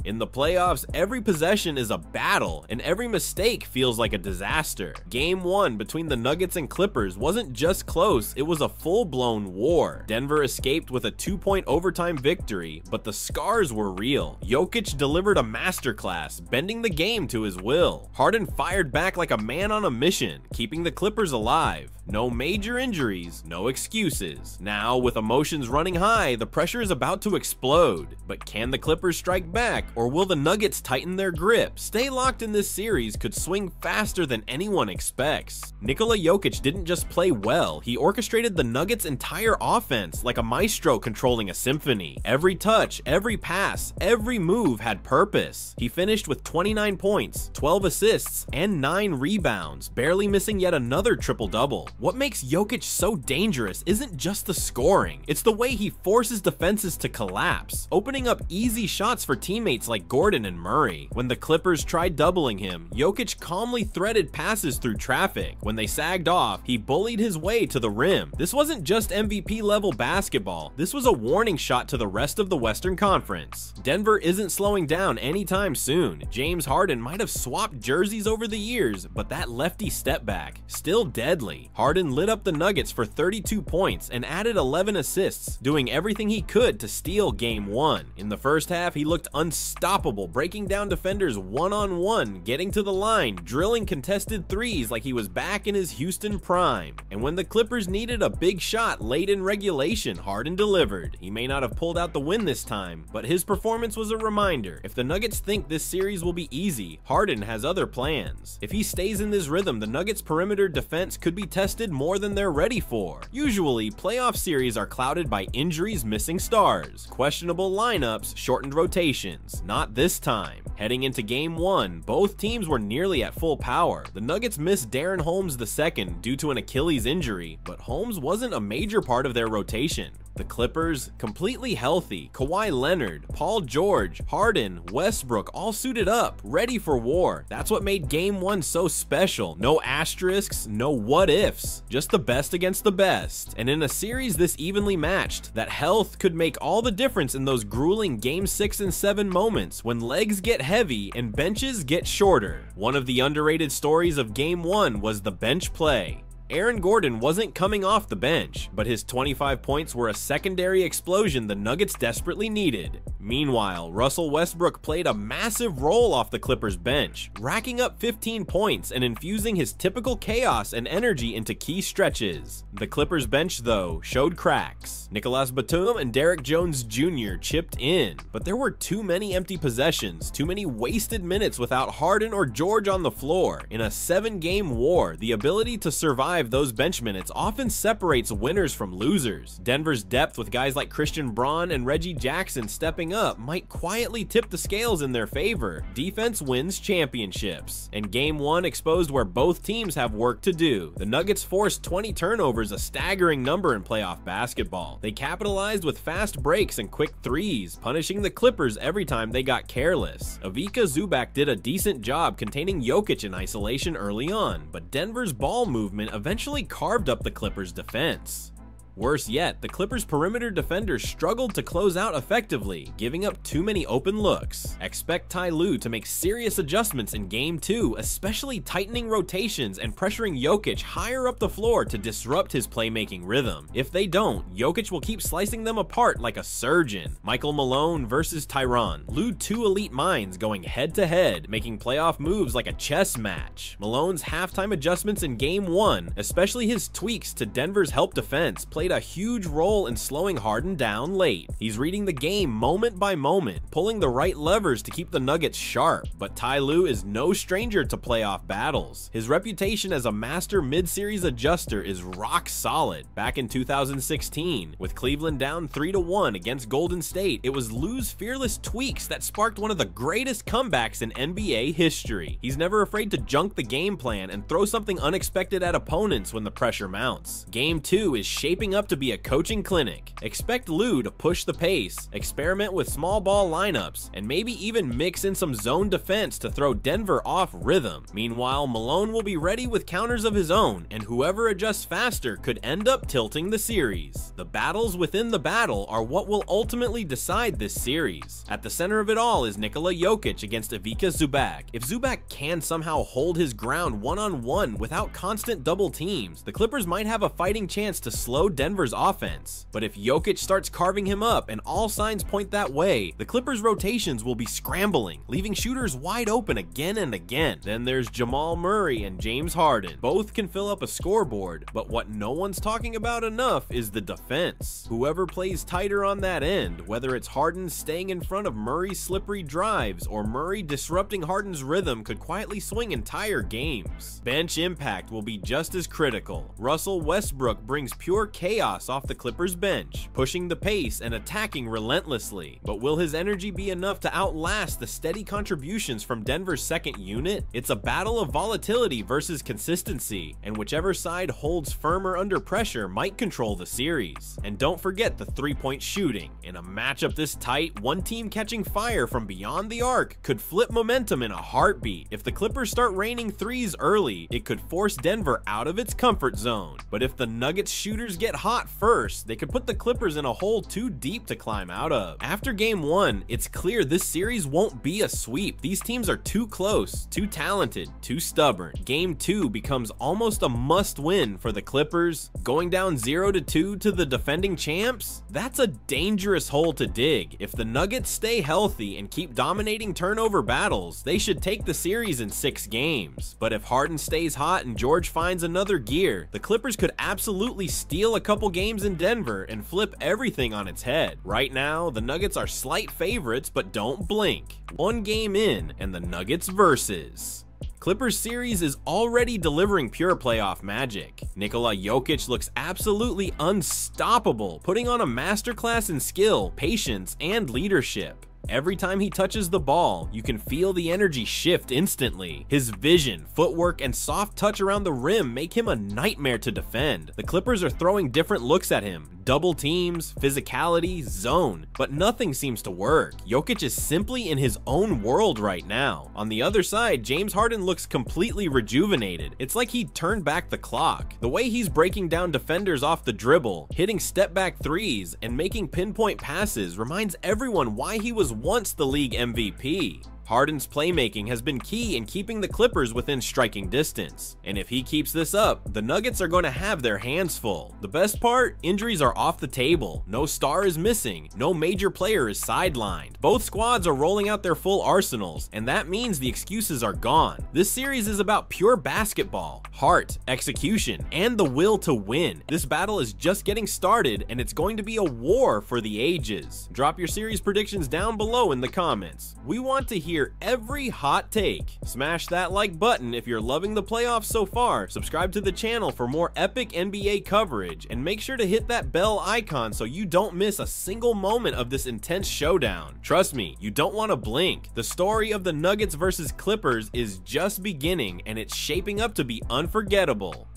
In the playoffs, every possession is a battle, and every mistake feels like a disaster. Game 1 between the Nuggets and Clippers wasn't just close, it was a full-blown war. Denver escaped with a 2-point overtime victory, but the scars were real. Jokic delivered a masterclass, bending the game to his will. Harden fired back like a man on a mission, keeping the Clippers alive. No major injuries, no excuses. Now, with emotions running high, the pressure is about to explode. But can the Clippers strike back, or will the Nuggets tighten their grip? Stay locked in this series could swing faster than anyone expects. Nikola Jokic didn't just play well, he orchestrated the Nuggets' entire offense like a maestro controlling a symphony. Every touch, every pass, every move had purpose. He finished with 29 points, 12 assists, and 9 rebounds, barely missing yet another triple-double. What makes Jokic so dangerous isn't just the scoring, it's the way he forces defenses to collapse, opening up easy shots for teammates like Gordon and Murray. When the Clippers tried doubling him, Jokic calmly threaded passes through traffic. When they sagged off, he bullied his way to the rim. This wasn't just MVP-level basketball, this was a warning shot to the rest of the Western Conference. Denver isn't slowing down anytime soon. James Harden might have swapped jerseys over the years, but that lefty step back, still deadly. Harden lit up the Nuggets for 32 points and added 11 assists, doing everything he could to steal Game 1. In the first half, he looked unstoppable, breaking down defenders one-on-one, getting to the line, drilling contested threes like he was back in his Houston prime. And when the Clippers needed a big shot late in regulation, Harden delivered. He may not have pulled out the win this time, but his performance was a reminder. If the Nuggets think this series will be easy, Harden has other plans. If he stays in this rhythm, the Nuggets' perimeter defense could be tested more than they're ready for. Usually, playoff series are clouded by injuries, missing stars, questionable lineups, shortened rotations. Not this time. Heading into Game 1, both teams were nearly at full power. The Nuggets missed Darren Holmes II due to an Achilles injury, but Holmes wasn't a major part of their rotation. The Clippers, completely healthy. Kawhi Leonard, Paul George, Harden, Westbrook all suited up, ready for war. That's what made Game 1 so special. No asterisks, no what ifs, just the best against the best. And in a series this evenly matched, that health could make all the difference in those grueling Game 6 and 7 moments when legs get heavy and benches get shorter. One of the underrated stories of Game 1 was the bench play. Aaron Gordon wasn't coming off the bench, but his 25 points were a secondary explosion the Nuggets desperately needed. Meanwhile, Russell Westbrook played a massive role off the Clippers bench, racking up 15 points and infusing his typical chaos and energy into key stretches. The Clippers bench, though, showed cracks. Nicolas Batum and Derrick Jones Jr. chipped in, but there were too many empty possessions, too many wasted minutes without Harden or George on the floor. In a 7-game war, the ability to survive those bench minutes often separates winners from losers. Denver's depth with guys like Christian Braun and Reggie Jackson stepping up might quietly tip the scales in their favor. Defense wins championships, and Game 1 exposed where both teams have work to do. The Nuggets forced 20 turnovers, a staggering number in playoff basketball. They capitalized with fast breaks and quick threes, punishing the Clippers every time they got careless. Ivica Zubac did a decent job containing Jokic in isolation early on, but Denver's ball movement eventually carved up the Clippers' defense. Worse yet, the Clippers' perimeter defenders struggled to close out effectively, giving up too many open looks. Expect Ty Lue to make serious adjustments in Game 2, especially tightening rotations and pressuring Jokic higher up the floor to disrupt his playmaking rhythm. If they don't, Jokic will keep slicing them apart like a surgeon. Michael Malone versus Tyronn. Lue, two elite minds going head-to-head, making playoff moves like a chess match. Malone's halftime adjustments in Game 1, especially his tweaks to Denver's help defense, played a huge role in slowing Harden down late. He's reading the game moment by moment, pulling the right levers to keep the Nuggets sharp. But Ty Lue is no stranger to playoff battles. His reputation as a master mid-series adjuster is rock solid. Back in 2016, with Cleveland down 3-1 against Golden State, it was Lue's fearless tweaks that sparked one of the greatest comebacks in NBA history. He's never afraid to junk the game plan and throw something unexpected at opponents when the pressure mounts. Game 2 is shaping up to be a coaching clinic. Expect Lou to push the pace, experiment with small ball lineups, and maybe even mix in some zone defense to throw Denver off rhythm. Meanwhile, Malone will be ready with counters of his own, and whoever adjusts faster could end up tilting the series. The battles within the battle are what will ultimately decide this series. At the center of it all is Nikola Jokic against Ivica Zubac. If Zubac can somehow hold his ground one-on-one without constant double teams, the Clippers might have a fighting chance to slow Denver's offense. But if Jokic starts carving him up, and all signs point that way, the Clippers' rotations will be scrambling, leaving shooters wide open again and again. Then there's Jamal Murray and James Harden. Both can fill up a scoreboard, but what no one's talking about enough is the defense. Whoever plays tighter on that end, whether it's Harden staying in front of Murray's slippery drives or Murray disrupting Harden's rhythm, could quietly swing entire games. Bench impact will be just as critical. Russell Westbrook brings pure chaos off the Clippers bench, pushing the pace and attacking relentlessly. But will his energy be enough to outlast the steady contributions from Denver's second unit? It's a battle of volatility versus consistency, and whichever side holds firmer under pressure might control the series. And don't forget the three-point shooting. In a matchup this tight, one team catching fire from beyond the arc could flip momentum in a heartbeat. If the Clippers start raining threes early, it could force Denver out of its comfort zone. But if the Nuggets shooters get hot first, they could put the Clippers in a hole too deep to climb out of. After game one, it's clear this series won't be a sweep. These teams are too close, too talented, too stubborn. Game two becomes almost a must-win for the Clippers. Going down 0-2 to the defending champs? That's a dangerous hole to dig. If the Nuggets stay healthy and keep dominating turnover battles, they should take the series in 6 games. But if Harden stays hot and George finds another gear, the Clippers could absolutely steal a couple games in Denver and flip everything on its head. Right now, the Nuggets are slight favorites, but don't blink. One game in, and the Nuggets versus. Clippers series is already delivering pure playoff magic. Nikola Jokic looks absolutely unstoppable, putting on a masterclass in skill, patience, and leadership. Every time he touches the ball, you can feel the energy shift instantly. His vision, footwork, and soft touch around the rim make him a nightmare to defend. The Clippers are throwing different looks at him. Double teams, physicality, zone, but nothing seems to work. Jokic is simply in his own world right now. On the other side, James Harden looks completely rejuvenated. It's like he turned back the clock. The way he's breaking down defenders off the dribble, hitting step-back threes, and making pinpoint passes reminds everyone why he was once the league MVP. Harden's playmaking has been key in keeping the Clippers within striking distance, and if he keeps this up, the Nuggets are going to have their hands full. The best part? Injuries are off the table. No star is missing. No major player is sidelined. Both squads are rolling out their full arsenals, and that means the excuses are gone. This series is about pure basketball, heart, execution, and the will to win. This battle is just getting started, and it's going to be a war for the ages. Drop your series predictions down below in the comments. We want to hear every hot take. Smash that like button if you're loving the playoffs so far, subscribe to the channel for more epic NBA coverage, and make sure to hit that bell icon so you don't miss a single moment of this intense showdown. Trust me, you don't want to blink. The story of the Nuggets versus Clippers is just beginning, and it's shaping up to be unforgettable.